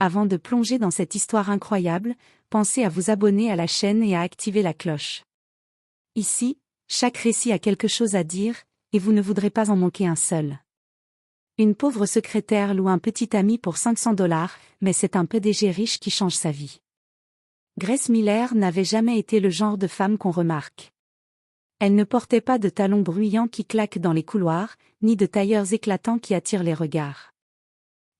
Avant de plonger dans cette histoire incroyable, pensez à vous abonner à la chaîne et à activer la cloche. Ici, chaque récit a quelque chose à dire, et vous ne voudrez pas en manquer un seul. Une pauvre secrétaire loue un petit ami pour $500, mais c'est un PDG riche qui change sa vie. Grace Miller n'avait jamais été le genre de femme qu'on remarque. Elle ne portait pas de talons bruyants qui claquent dans les couloirs, ni de tailleurs éclatants qui attirent les regards.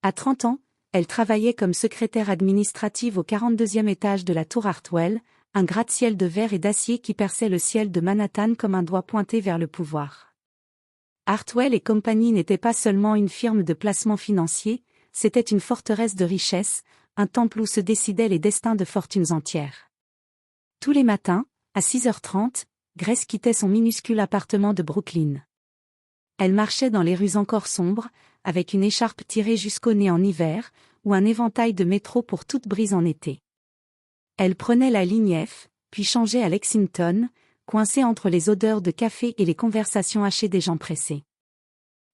À 30 ans, elle travaillait comme secrétaire administrative au 42e étage de la tour Hartwell, un gratte-ciel de verre et d'acier qui perçait le ciel de Manhattan comme un doigt pointé vers le pouvoir. Hartwell et compagnie n'était pas seulement une firme de placement financier, c'était une forteresse de richesse, un temple où se décidaient les destins de fortunes entières. Tous les matins, à 6h30, Grace quittait son minuscule appartement de Brooklyn. Elle marchait dans les rues encore sombres, avec une écharpe tirée jusqu'au nez en hiver, ou un éventail de métro pour toute brise en été. Elle prenait la ligne F, puis changeait à Lexington, coincée entre les odeurs de café et les conversations hachées des gens pressés.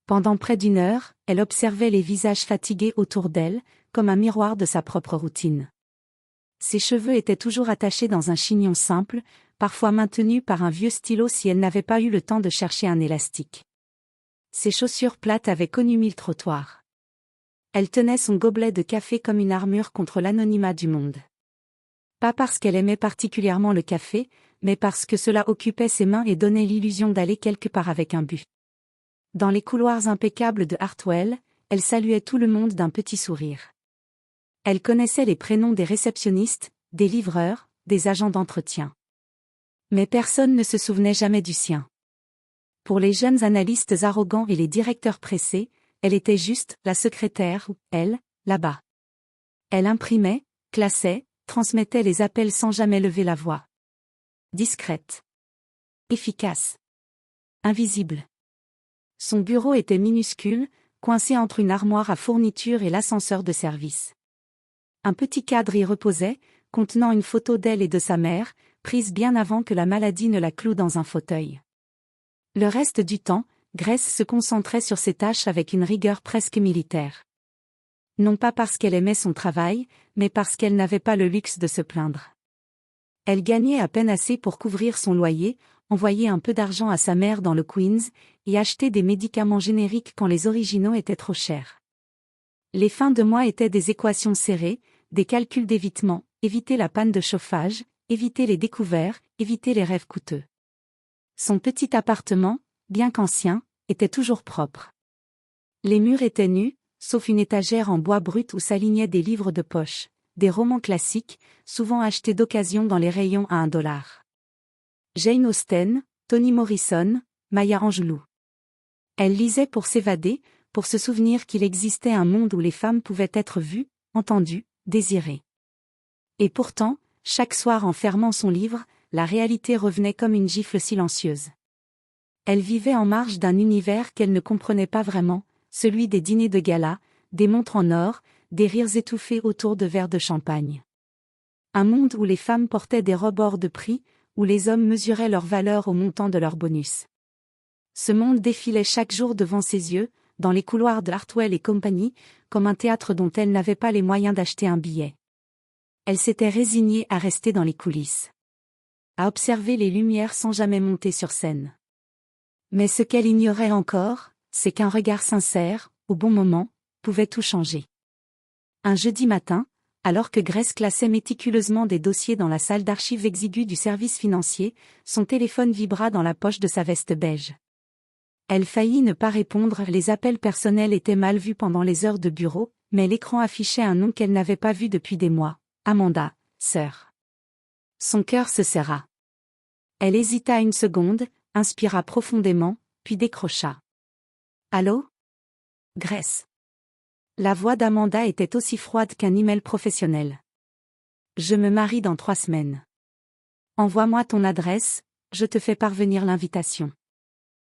Pendant près d'une heure, elle observait les visages fatigués autour d'elle, comme un miroir de sa propre routine. Ses cheveux étaient toujours attachés dans un chignon simple, parfois maintenu par un vieux stylo si elle n'avait pas eu le temps de chercher un élastique. Ses chaussures plates avaient connu 1000 trottoirs. Elle tenait son gobelet de café comme une armure contre l'anonymat du monde. Pas parce qu'elle aimait particulièrement le café, mais parce que cela occupait ses mains et donnait l'illusion d'aller quelque part avec un but. Dans les couloirs impeccables de Hartwell, elle saluait tout le monde d'un petit sourire. Elle connaissait les prénoms des réceptionnistes, des livreurs, des agents d'entretien. Mais personne ne se souvenait jamais du sien. Pour les jeunes analystes arrogants et les directeurs pressés, elle était juste la secrétaire, elle, là-bas. Elle imprimait, classait, transmettait les appels sans jamais lever la voix. Discrète. Efficace. Invisible. Son bureau était minuscule, coincé entre une armoire à fournitures et l'ascenseur de service. Un petit cadre y reposait, contenant une photo d'elle et de sa mère, prise bien avant que la maladie ne la cloue dans un fauteuil. Le reste du temps, Grace se concentrait sur ses tâches avec une rigueur presque militaire. Non pas parce qu'elle aimait son travail, mais parce qu'elle n'avait pas le luxe de se plaindre. Elle gagnait à peine assez pour couvrir son loyer, envoyer un peu d'argent à sa mère dans le Queens, et acheter des médicaments génériques quand les originaux étaient trop chers. Les fins de mois étaient des équations serrées, des calculs d'évitement, éviter la panne de chauffage, éviter les découverts, éviter les rêves coûteux. Son petit appartement, bien qu'ancien, était toujours propre. Les murs étaient nus, sauf une étagère en bois brut où s'alignaient des livres de poche, des romans classiques, souvent achetés d'occasion dans les rayons à $1. Jane Austen, Toni Morrison, Maya Angelou. Elle lisait pour s'évader, pour se souvenir qu'il existait un monde où les femmes pouvaient être vues, entendues, désirées. Et pourtant, chaque soir en fermant son livre, la réalité revenait comme une gifle silencieuse. Elle vivait en marge d'un univers qu'elle ne comprenait pas vraiment, celui des dîners de gala, des montres en or, des rires étouffés autour de verres de champagne. Un monde où les femmes portaient des robes hors de prix, où les hommes mesuraient leur valeur au montant de leur bonus. Ce monde défilait chaque jour devant ses yeux, dans les couloirs de Hartwell et compagnie, comme un théâtre dont elle n'avait pas les moyens d'acheter un billet. Elle s'était résignée à rester dans les coulisses. À observer les lumières sans jamais monter sur scène. Mais ce qu'elle ignorait encore, c'est qu'un regard sincère, au bon moment, pouvait tout changer. Un jeudi matin, alors que Grace classait méticuleusement des dossiers dans la salle d'archives exiguë du service financier, son téléphone vibra dans la poche de sa veste beige. Elle faillit ne pas répondre, les appels personnels étaient mal vus pendant les heures de bureau, mais l'écran affichait un nom qu'elle n'avait pas vu depuis des mois, Amanda, sœur. Son cœur se serra. Elle hésita une seconde, inspira profondément, puis décrocha. Allô? Grace. La voix d'Amanda était aussi froide qu'un email professionnel. Je me marie dans 3 semaines. Envoie-moi ton adresse, je te fais parvenir l'invitation.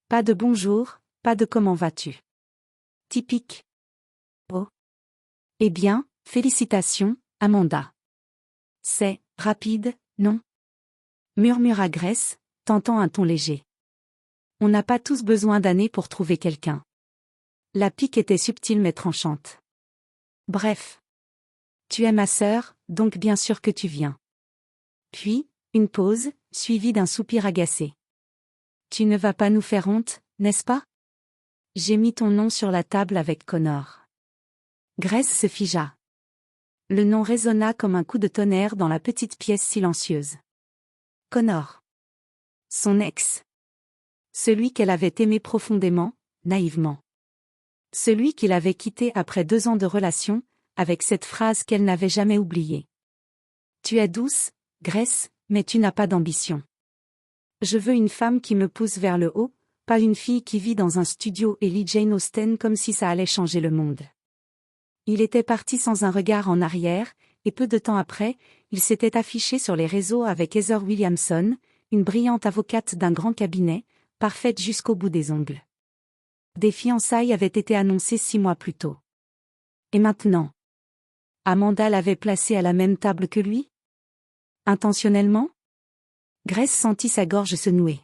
Pas de bonjour, pas de comment vas-tu. Typique. Oh. Eh bien, félicitations, Amanda. C'est rapide, non? Murmura Grace, tentant un ton léger. On n'a pas tous besoin d'années pour trouver quelqu'un. La pique était subtile mais tranchante. Bref. Tu es ma sœur, donc bien sûr que tu viens. Puis, une pause, suivie d'un soupir agacé. Tu ne vas pas nous faire honte, n'est-ce pas? J'ai mis ton nom sur la table avec Connor. Grace se figea. Le nom résonna comme un coup de tonnerre dans la petite pièce silencieuse. Connor. Son ex. Celui qu'elle avait aimé profondément, naïvement. Celui qu'il avait quitté après 2 ans de relation, avec cette phrase qu'elle n'avait jamais oubliée. Tu es douce, Grace, mais tu n'as pas d'ambition. Je veux une femme qui me pousse vers le haut, pas une fille qui vit dans un studio et lit Jane Austen comme si ça allait changer le monde. Il était parti sans un regard en arrière, et peu de temps après, il s'était affiché sur les réseaux avec Heather Williamson, une brillante avocate d'un grand cabinet, parfaite jusqu'au bout des ongles. Des fiançailles avaient été annoncées 6 mois plus tôt. Et maintenant? Amanda l'avait placé à la même table que lui? Intentionnellement? Grace sentit sa gorge se nouer.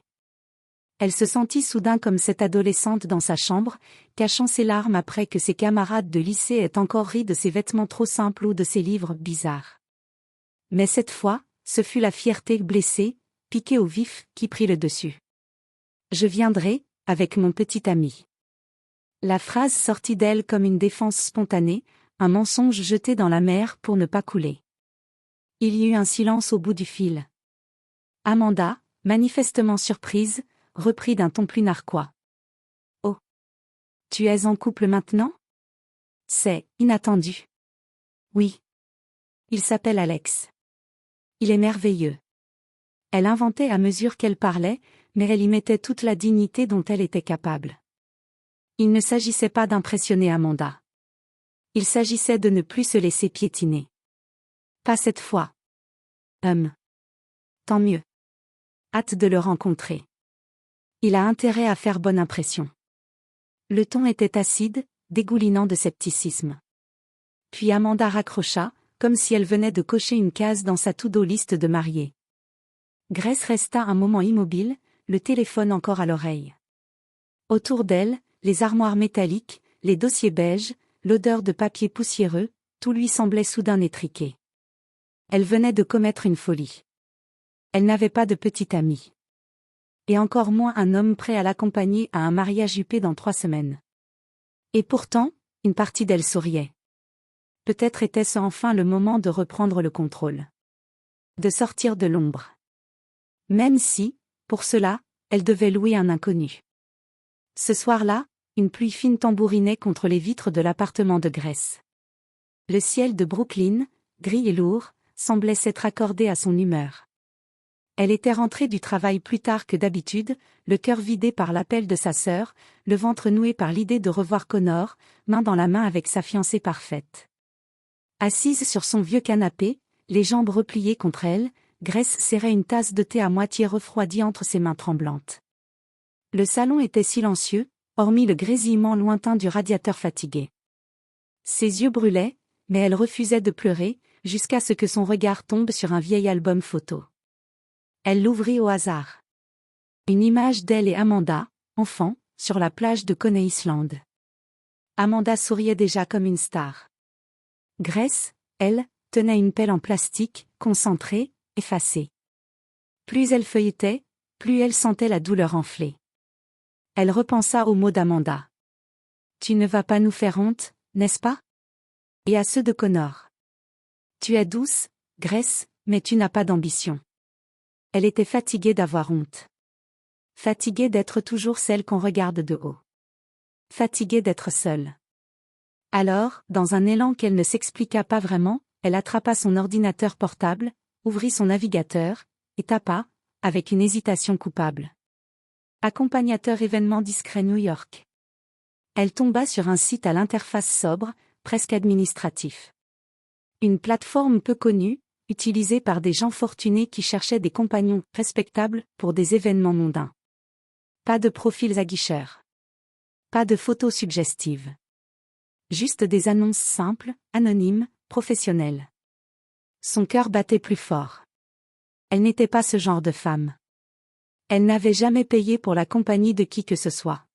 Elle se sentit soudain comme cette adolescente dans sa chambre, cachant ses larmes après que ses camarades de lycée aient encore ri de ses vêtements trop simples ou de ses livres bizarres. Mais cette fois, ce fut la fierté blessée, piquée au vif, qui prit le dessus. Je viendrai, avec mon petit ami. La phrase sortit d'elle comme une défense spontanée, un mensonge jeté dans la mer pour ne pas couler. Il y eut un silence au bout du fil. Amanda, manifestement surprise, reprit d'un ton plus narquois. Oh! Tu es en couple maintenant? C'est inattendu. Oui. Il s'appelle Alex. Il est merveilleux. Elle inventait à mesure qu'elle parlait, mais elle y mettait toute la dignité dont elle était capable. Il ne s'agissait pas d'impressionner Amanda. Il s'agissait de ne plus se laisser piétiner. Pas cette fois. Tant mieux. Hâte de le rencontrer. Il a intérêt à faire bonne impression. Le ton était acide, dégoulinant de scepticisme. Puis Amanda raccrocha, comme si elle venait de cocher une case dans sa to-do list de mariée. Grace resta un moment immobile, le téléphone encore à l'oreille. Autour d'elle, les armoires métalliques, les dossiers beiges, l'odeur de papier poussiéreux, tout lui semblait soudain étriqué. Elle venait de commettre une folie. Elle n'avait pas de petit ami. Et encore moins un homme prêt à l'accompagner à un mariage huppé dans 3 semaines. Et pourtant, une partie d'elle souriait. Peut-être était-ce enfin le moment de reprendre le contrôle. De sortir de l'ombre. Même si, pour cela, elle devait louer un inconnu. Ce soir-là, une pluie fine tambourinait contre les vitres de l'appartement de Grace. Le ciel de Brooklyn, gris et lourd, semblait s'être accordé à son humeur. Elle était rentrée du travail plus tard que d'habitude, le cœur vidé par l'appel de sa sœur, le ventre noué par l'idée de revoir Connor, main dans la main avec sa fiancée parfaite. Assise sur son vieux canapé, les jambes repliées contre elle, Grace serrait une tasse de thé à moitié refroidie entre ses mains tremblantes. Le salon était silencieux, hormis le grésillement lointain du radiateur fatigué. Ses yeux brûlaient, mais elle refusait de pleurer, jusqu'à ce que son regard tombe sur un vieil album photo. Elle l'ouvrit au hasard. Une image d'elle et Amanda, enfant, sur la plage de Coney Island. Amanda souriait déjà comme une star. Grace, elle, tenait une pelle en plastique, concentrée, effacée. Plus elle feuilletait, plus elle sentait la douleur enfler. Elle repensa aux mots d'Amanda. Tu ne vas pas nous faire honte, n'est-ce pas? Et à ceux de Connor. Tu es douce, Grace, mais tu n'as pas d'ambition. Elle était fatiguée d'avoir honte. Fatiguée d'être toujours celle qu'on regarde de haut. Fatiguée d'être seule. Alors, dans un élan qu'elle ne s'expliqua pas vraiment, elle attrapa son ordinateur portable, ouvrit son navigateur, et tapa, avec une hésitation coupable. Accompagnateur événement discret New York. Elle tomba sur un site à l'interface sobre, presque administratif. Une plateforme peu connue, utilisée par des gens fortunés qui cherchaient des compagnons respectables pour des événements mondains. Pas de profils aguicheurs. Pas de photos suggestives. Juste des annonces simples, anonymes, professionnelles. Son cœur battait plus fort. Elle n'était pas ce genre de femme. Elle n'avait jamais payé pour la compagnie de qui que ce soit.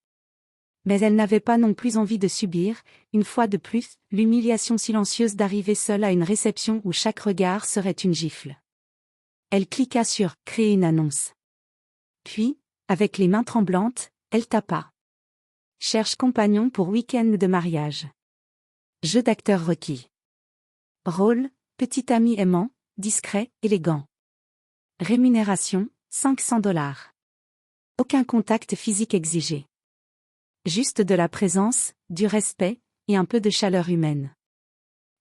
Mais elle n'avait pas non plus envie de subir, une fois de plus, l'humiliation silencieuse d'arriver seule à une réception où chaque regard serait une gifle. Elle cliqua sur « Créer une annonce ». Puis, avec les mains tremblantes, elle tapa. Cherche compagnon pour week-end de mariage. Jeu d'acteur requis. Rôle, petit ami aimant, discret, élégant. Rémunération, $500. Aucun contact physique exigé. Juste de la présence, du respect, et un peu de chaleur humaine.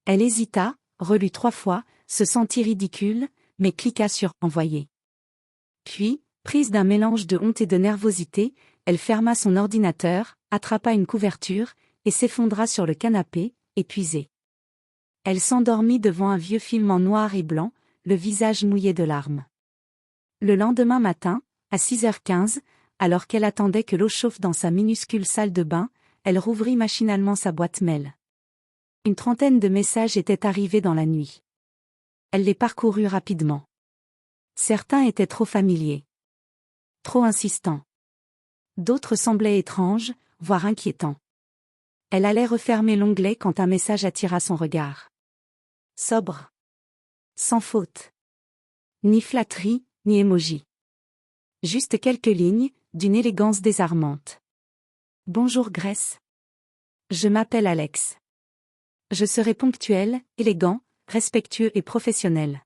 Elle hésita, relut 3 fois, se sentit ridicule, mais cliqua sur « Envoyer ». Puis, prise d'un mélange de honte et de nervosité, elle ferma son ordinateur, attrapa une couverture, et s'effondra sur le canapé, épuisée. Elle s'endormit devant un vieux film en noir et blanc, le visage mouillé de larmes. Le lendemain matin, à 6h15, alors qu'elle attendait que l'eau chauffe dans sa minuscule salle de bain, elle rouvrit machinalement sa boîte mail. Une 30aine de messages étaient arrivés dans la nuit. Elle les parcourut rapidement. Certains étaient trop familiers. Trop insistants. D'autres semblaient étranges, voire inquiétants. Elle allait refermer l'onglet quand un message attira son regard. Sobre. Sans faute. Ni flatterie, ni émoji. Juste quelques lignes, d'une élégance désarmante. Bonjour Grace. Je m'appelle Alex. Je serai ponctuel, élégant, respectueux et professionnel.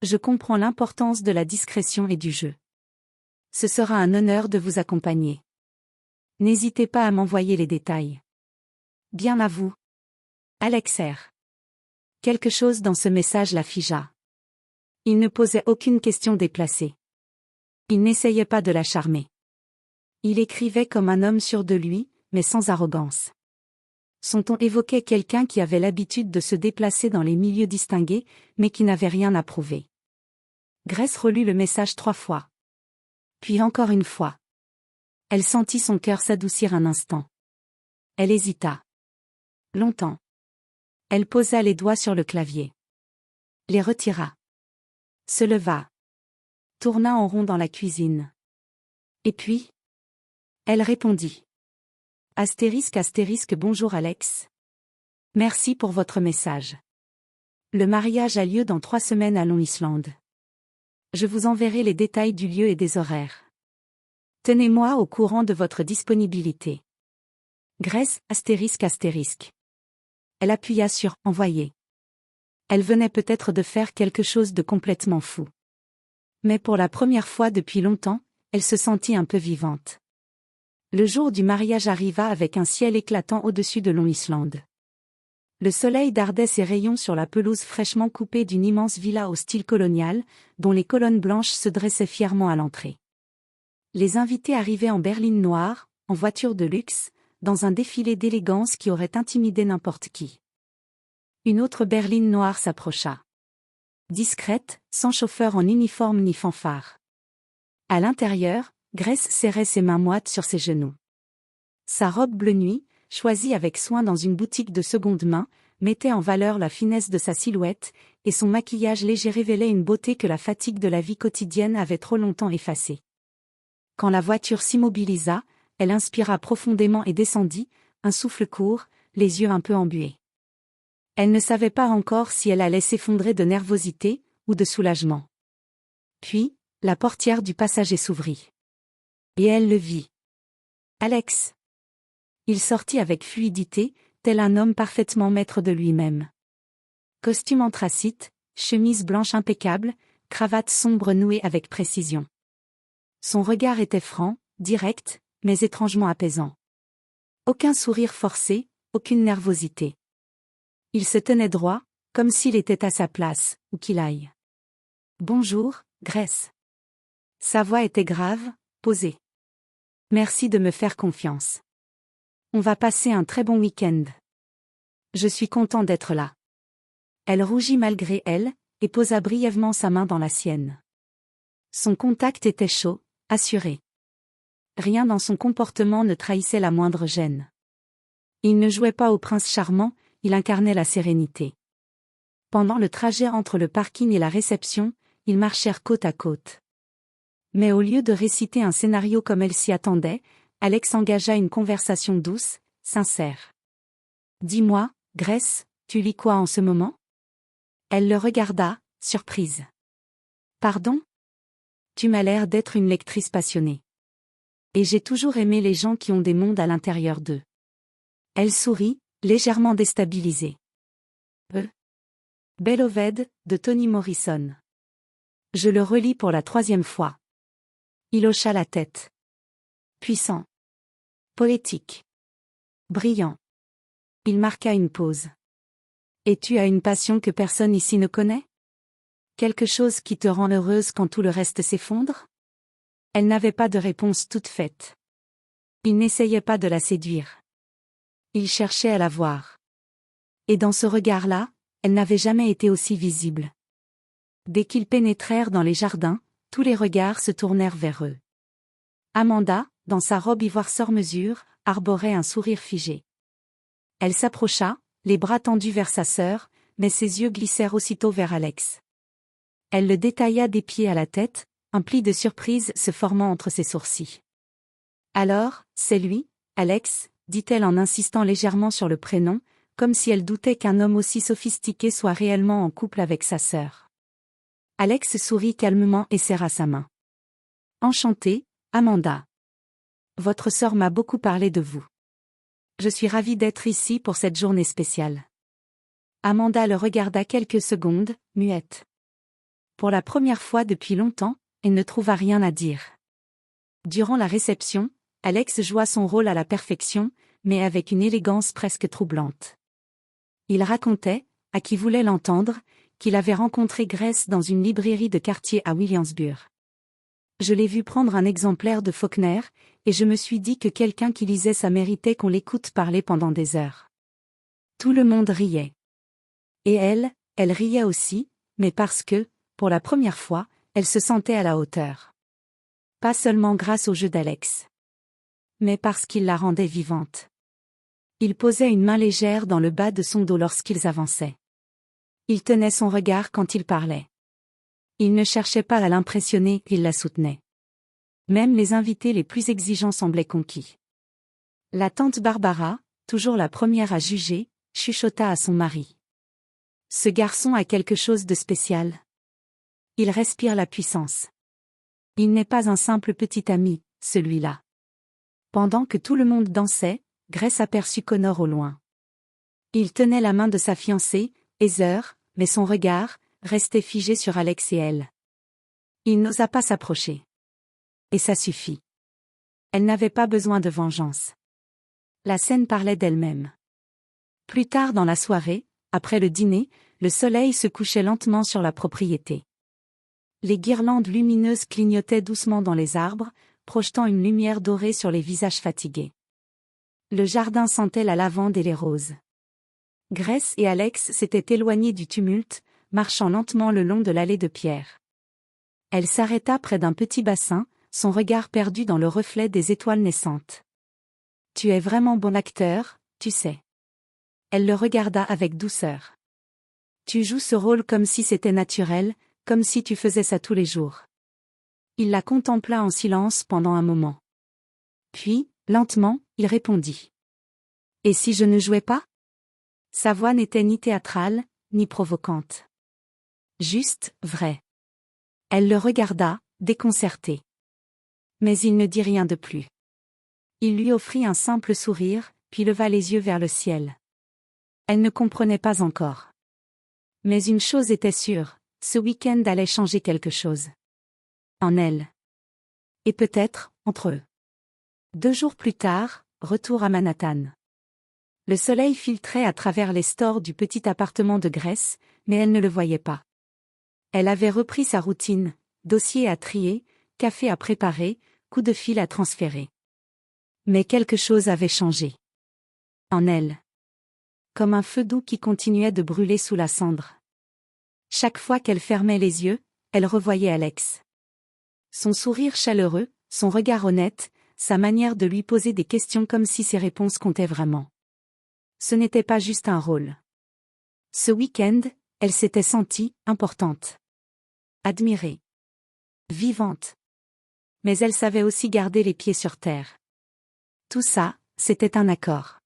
Je comprends l'importance de la discrétion et du jeu. Ce sera un honneur de vous accompagner. N'hésitez pas à m'envoyer les détails. Bien à vous. Alex R. Quelque chose dans ce message la figea. Il ne posait aucune question déplacée. Il n'essayait pas de la charmer. Il écrivait comme un homme sûr de lui, mais sans arrogance. Son ton évoquait quelqu'un qui avait l'habitude de se déplacer dans les milieux distingués, mais qui n'avait rien à prouver. Grace relut le message 3 fois. Puis encore une fois. Elle sentit son cœur s'adoucir un instant. Elle hésita. Longtemps. Elle posa les doigts sur le clavier. Les retira. Se leva. Tourna en rond dans la cuisine. Et puis? Elle répondit. *** Bonjour Alex. Merci pour votre message. Le mariage a lieu dans 3 semaines à Long Island. Je vous enverrai les détails du lieu et des horaires. Tenez-moi au courant de votre disponibilité. Grace, ***. Elle appuya sur « Envoyer ». Elle venait peut-être de faire quelque chose de complètement fou. Mais pour la première fois depuis longtemps, elle se sentit un peu vivante. Le jour du mariage arriva avec un ciel éclatant au-dessus de Long Island. Le soleil dardait ses rayons sur la pelouse fraîchement coupée d'une immense villa au style colonial, dont les colonnes blanches se dressaient fièrement à l'entrée. Les invités arrivaient en berline noire, en voiture de luxe, dans un défilé d'élégance qui aurait intimidé n'importe qui. Une autre berline noire s'approcha. Discrète, sans chauffeur en uniforme ni fanfare. À l'intérieur, Grace serrait ses mains moites sur ses genoux. Sa robe bleu nuit, choisie avec soin dans une boutique de seconde main, mettait en valeur la finesse de sa silhouette, et son maquillage léger révélait une beauté que la fatigue de la vie quotidienne avait trop longtemps effacée. Quand la voiture s'immobilisa, elle inspira profondément et descendit, un souffle court, les yeux un peu embués. Elle ne savait pas encore si elle allait s'effondrer de nervosité ou de soulagement. Puis, la portière du passager s'ouvrit. Et elle le vit. Alex. Il sortit avec fluidité, tel un homme parfaitement maître de lui-même. Costume anthracite, chemise blanche impeccable, cravate sombre nouée avec précision. Son regard était franc, direct, mais étrangement apaisant. Aucun sourire forcé, aucune nervosité. Il se tenait droit, comme s'il était à sa place, où qu'il aille. Bonjour, Grace. Sa voix était grave, posée. Merci de me faire confiance. On va passer un très bon week-end. Je suis content d'être là. Elle rougit malgré elle, et posa brièvement sa main dans la sienne. Son contact était chaud, assuré. Rien dans son comportement ne trahissait la moindre gêne. Il ne jouait pas au prince charmant, il incarnait la sérénité. Pendant le trajet entre le parking et la réception, ils marchèrent côte à côte. Mais au lieu de réciter un scénario comme elle s'y attendait, Alex engagea une conversation douce, sincère. Dis-moi, Grace, tu lis quoi en ce moment? Elle le regarda, surprise. Pardon? Tu m'as l'air d'être une lectrice passionnée. Et j'ai toujours aimé les gens qui ont des mondes à l'intérieur d'eux. Elle sourit, légèrement déstabilisée. Beloved, de Toni Morrison. Je le relis pour la 3e fois. Il hocha la tête. Puissant. Poétique. Brillant. Il marqua une pause. Et tu as une passion que personne ici ne connaît? Quelque chose qui te rend heureuse quand tout le reste s'effondre? Elle n'avait pas de réponse toute faite. Il n'essayait pas de la séduire. Il cherchait à la voir. Et dans ce regard-là, elle n'avait jamais été aussi visible. Dès qu'ils pénétrèrent dans les jardins, tous les regards se tournèrent vers eux. Amanda, dans sa robe ivoire sur mesure, arborait un sourire figé. Elle s'approcha, les bras tendus vers sa sœur, mais ses yeux glissèrent aussitôt vers Alex. Elle le détailla des pieds à la tête, un pli de surprise se formant entre ses sourcils. Alors, c'est lui, Alex, dit-elle en insistant légèrement sur le prénom, comme si elle doutait qu'un homme aussi sophistiqué soit réellement en couple avec sa sœur. Alex sourit calmement et serra sa main. Enchantée, Amanda. Votre sœur m'a beaucoup parlé de vous. Je suis ravie d'être ici pour cette journée spéciale. Amanda le regarda quelques secondes, muette. Pour la première fois depuis longtemps, elle ne trouva rien à dire. Durant la réception, Alex joua son rôle à la perfection, mais avec une élégance presque troublante. Il racontait, à qui voulait l'entendre, qu'il avait rencontré Grace dans une librairie de quartier à Williamsburg. Je l'ai vu prendre un exemplaire de Faulkner, et je me suis dit que quelqu'un qui lisait ça méritait qu'on l'écoute parler pendant des heures. Tout le monde riait. Et elle riait aussi, mais parce que, pour la première fois, elle se sentait à la hauteur. Pas seulement grâce au jeu d'Alex. Mais parce qu'il la rendait vivante. Il posait une main légère dans le bas de son dos lorsqu'ils avançaient. Il tenait son regard quand il parlait. Il ne cherchait pas à l'impressionner, il la soutenait. Même les invités les plus exigeants semblaient conquis. La tante Barbara, toujours la première à juger, chuchota à son mari. Ce garçon a quelque chose de spécial. Il respire la puissance. Il n'est pas un simple petit ami, celui-là. Pendant que tout le monde dansait, Grace aperçut Connor au loin. Il tenait la main de sa fiancée, Heather, mais son regard restait figé sur Alex et elle. Il n'osa pas s'approcher. Et ça suffit. Elle n'avait pas besoin de vengeance. La scène parlait d'elle-même. Plus tard dans la soirée, après le dîner, le soleil se couchait lentement sur la propriété. Les guirlandes lumineuses clignotaient doucement dans les arbres, projetant une lumière dorée sur les visages fatigués. Le jardin sentait la lavande et les roses. Grace et Alex s'étaient éloignés du tumulte, marchant lentement le long de l'allée de pierre. Elle s'arrêta près d'un petit bassin, son regard perdu dans le reflet des étoiles naissantes. « Tu es vraiment bon acteur, tu sais. » Elle le regarda avec douceur. « Tu joues ce rôle comme si c'était naturel, comme si tu faisais ça tous les jours. » Il la contempla en silence pendant un moment. Puis, lentement, il répondit. « Et si je ne jouais pas ?» Sa voix n'était ni théâtrale, ni provocante. Juste, vrai. Elle le regarda, déconcertée. Mais il ne dit rien de plus. Il lui offrit un simple sourire, puis leva les yeux vers le ciel. Elle ne comprenait pas encore. Mais une chose était sûre, ce week-end allait changer quelque chose. En elle. Et peut-être, entre eux. 2 jours plus tard, retour à Manhattan. Le soleil filtrait à travers les stores du petit appartement de Grace, mais elle ne le voyait pas. Elle avait repris sa routine, dossier à trier, café à préparer, coup de fil à transférer. Mais quelque chose avait changé. En elle. Comme un feu doux qui continuait de brûler sous la cendre. Chaque fois qu'elle fermait les yeux, elle revoyait Alex. Son sourire chaleureux, son regard honnête, sa manière de lui poser des questions comme si ses réponses comptaient vraiment. Ce n'était pas juste un rôle. Ce week-end, elle s'était sentie importante. Admirée. Vivante. Mais elle savait aussi garder les pieds sur terre. Tout ça, c'était un accord.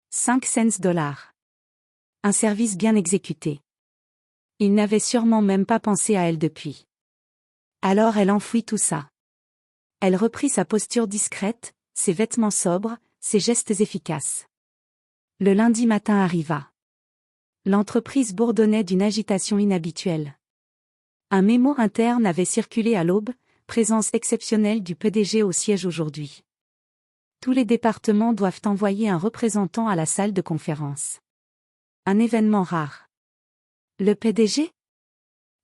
5 cents dollars. Un service bien exécuté. Il n'avait sûrement même pas pensé à elle depuis. Alors elle enfouit tout ça. Elle reprit sa posture discrète, ses vêtements sobres, ses gestes efficaces. Le lundi matin arriva. L'entreprise bourdonnait d'une agitation inhabituelle. Un mémo interne avait circulé à l'aube, présence exceptionnelle du PDG au siège aujourd'hui. Tous les départements doivent envoyer un représentant à la salle de conférence. Un événement rare. Le PDG?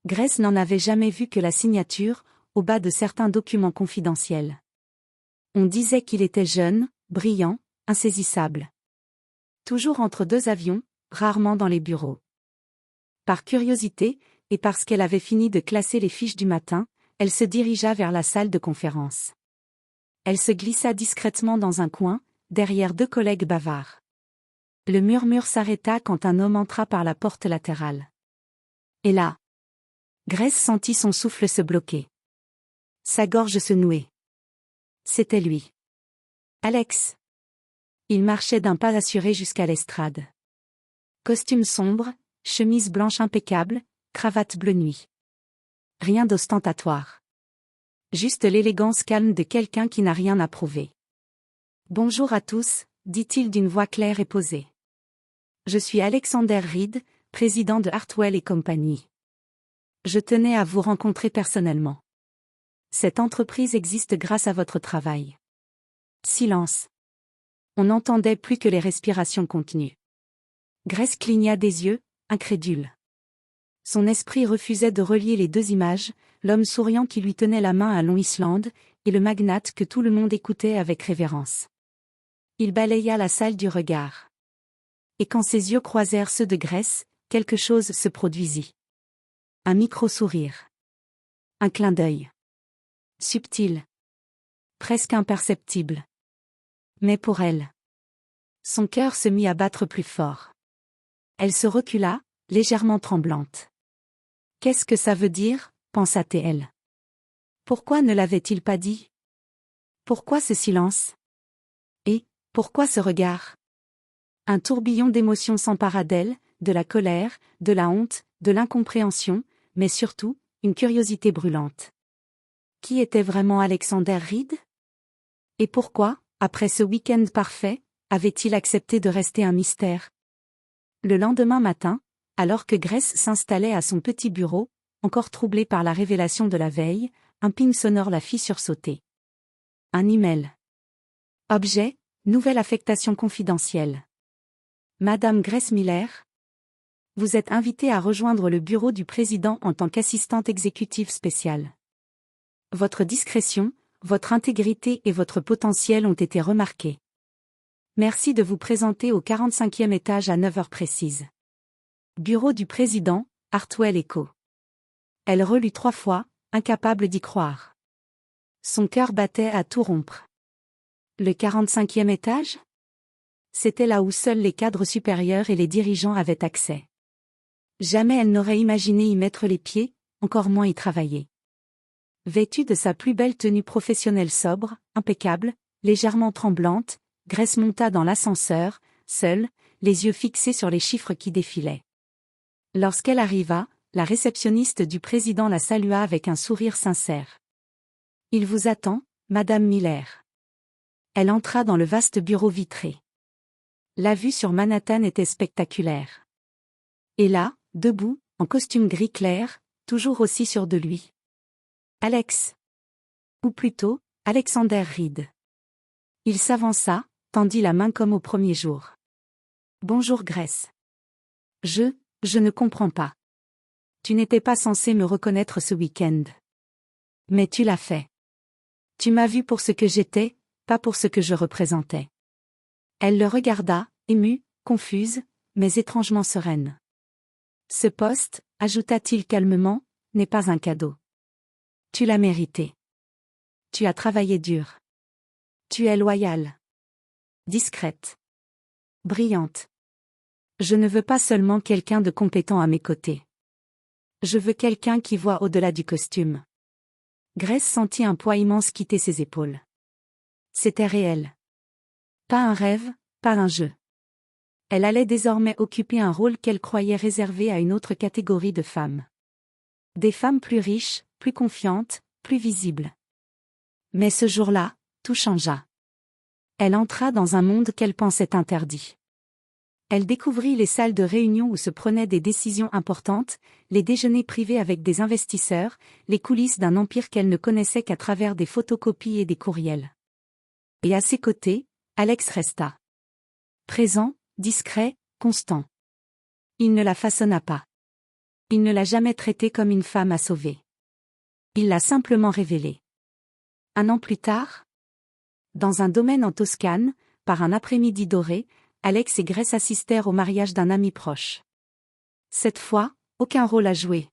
Grace n'en avait jamais vu que la signature, au bas de certains documents confidentiels. On disait qu'il était jeune, brillant, insaisissable. Toujours entre deux avions, rarement dans les bureaux. Par curiosité, et parce qu'elle avait fini de classer les fiches du matin, elle se dirigea vers la salle de conférence. Elle se glissa discrètement dans un coin, derrière deux collègues bavards. Le murmure s'arrêta quand un homme entra par la porte latérale. Et là, Grace sentit son souffle se bloquer. Sa gorge se nouait. C'était lui. Alex. Il marchait d'un pas assuré jusqu'à l'estrade. Costume sombre, chemise blanche impeccable, cravate bleu nuit. Rien d'ostentatoire. Juste l'élégance calme de quelqu'un qui n'a rien à prouver. Bonjour à tous, dit-il d'une voix claire et posée. Je suis Alexander Reed, président de Hartwell et Company. Je tenais à vous rencontrer personnellement. Cette entreprise existe grâce à votre travail. Silence. On n'entendait plus que les respirations contenues. Grace cligna des yeux, incrédule. Son esprit refusait de relier les deux images, l'homme souriant qui lui tenait la main à Long Island, et le magnate que tout le monde écoutait avec révérence. Il balaya la salle du regard. Et quand ses yeux croisèrent ceux de Grace, quelque chose se produisit. Un micro-sourire. Un clin d'œil. Subtil. Presque imperceptible. Mais pour elle. Son cœur se mit à battre plus fort. Elle se recula, légèrement tremblante. Qu'est-ce que ça veut dire, pensa-t-elle. Pourquoi ne l'avait-il pas dit? Pourquoi ce silence? Et, pourquoi ce regard? Un tourbillon d'émotions s'empara d'elle, de la colère, de la honte, de l'incompréhension, mais surtout, une curiosité brûlante. Qui était vraiment Alexander Reed? Et pourquoi, après ce week-end parfait, avait-il accepté de rester un mystère? Le lendemain matin, alors que Grace s'installait à son petit bureau, encore troublée par la révélation de la veille, un ping sonore la fit sursauter. Un email. Objet, nouvelle affectation confidentielle. Madame Grace Miller? Vous êtes invitée à rejoindre le bureau du président en tant qu'assistante exécutive spéciale. Votre discrétion, votre intégrité et votre potentiel ont été remarqués. Merci de vous présenter au 45e étage à 9 heures précises. Bureau du président, Hartwell & Co. Elle relut 3 fois, incapable d'y croire. Son cœur battait à tout rompre. Le 45e étage? C'était là où seuls les cadres supérieurs et les dirigeants avaient accès. Jamais elle n'aurait imaginé y mettre les pieds, encore moins y travailler. Vêtue de sa plus belle tenue professionnelle sobre, impeccable, légèrement tremblante, Grace monta dans l'ascenseur, seule, les yeux fixés sur les chiffres qui défilaient. Lorsqu'elle arriva, la réceptionniste du président la salua avec un sourire sincère. « Il vous attend, Madame Miller. » Elle entra dans le vaste bureau vitré. La vue sur Manhattan était spectaculaire. Et là, debout, en costume gris clair, toujours aussi sûr de lui. Alex. Ou plutôt, Alexander Reed. Il s'avança, tendit la main comme au premier jour. Bonjour Grace. Je ne comprends pas. Tu n'étais pas censé me reconnaître ce week-end. Mais tu l'as fait. Tu m'as vu pour ce que j'étais, pas pour ce que je représentais. Elle le regarda, émue, confuse, mais étrangement sereine. Ce poste, ajouta-t-il calmement, n'est pas un cadeau. Tu l'as mérité. Tu as travaillé dur. Tu es loyale. Discrète. Brillante. Je ne veux pas seulement quelqu'un de compétent à mes côtés. Je veux quelqu'un qui voit au-delà du costume. Grace sentit un poids immense quitter ses épaules. C'était réel. Pas un rêve, pas un jeu. Elle allait désormais occuper un rôle qu'elle croyait réservé à une autre catégorie de femmes. Des femmes plus riches, plus confiantes, plus visibles. Mais ce jour-là, tout changea. Elle entra dans un monde qu'elle pensait interdit. Elle découvrit les salles de réunion où se prenaient des décisions importantes, les déjeuners privés avec des investisseurs, les coulisses d'un empire qu'elle ne connaissait qu'à travers des photocopies et des courriels. Et à ses côtés, Alex resta. Présent, discret, constant. Il ne la façonna pas. Il ne l'a jamais traitée comme une femme à sauver. Il l'a simplement révélée. Un an plus tard, dans un domaine en Toscane, par un après-midi doré, Alex et Grace assistèrent au mariage d'un ami proche. Cette fois, aucun rôle à jouer.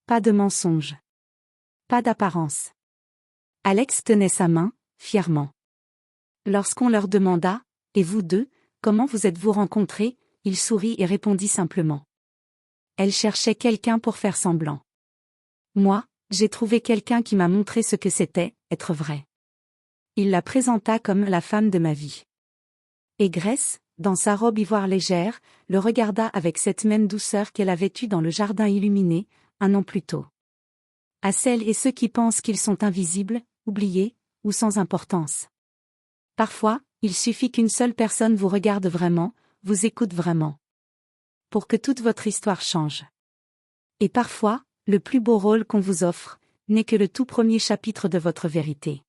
Pas de mensonge. Pas d'apparence. Alex tenait sa main, fièrement. Lorsqu'on leur demanda, « Et vous deux, comment vous êtes-vous rencontrés ?» il sourit et répondit simplement. Elle cherchait quelqu'un pour faire semblant. Moi, j'ai trouvé quelqu'un qui m'a montré ce que c'était, être vrai. Il la présenta comme la femme de ma vie. Et Grace, dans sa robe ivoire légère, le regarda avec cette même douceur qu'elle avait eue dans le jardin illuminé, un an plus tôt. À celles et ceux qui pensent qu'ils sont invisibles, oubliés, ou sans importance. Parfois, il suffit qu'une seule personne vous regarde vraiment, vous écoute vraiment. Pour que toute votre histoire change. Et parfois, le plus beau rôle qu'on vous offre, n'est que le tout premier chapitre de votre vérité.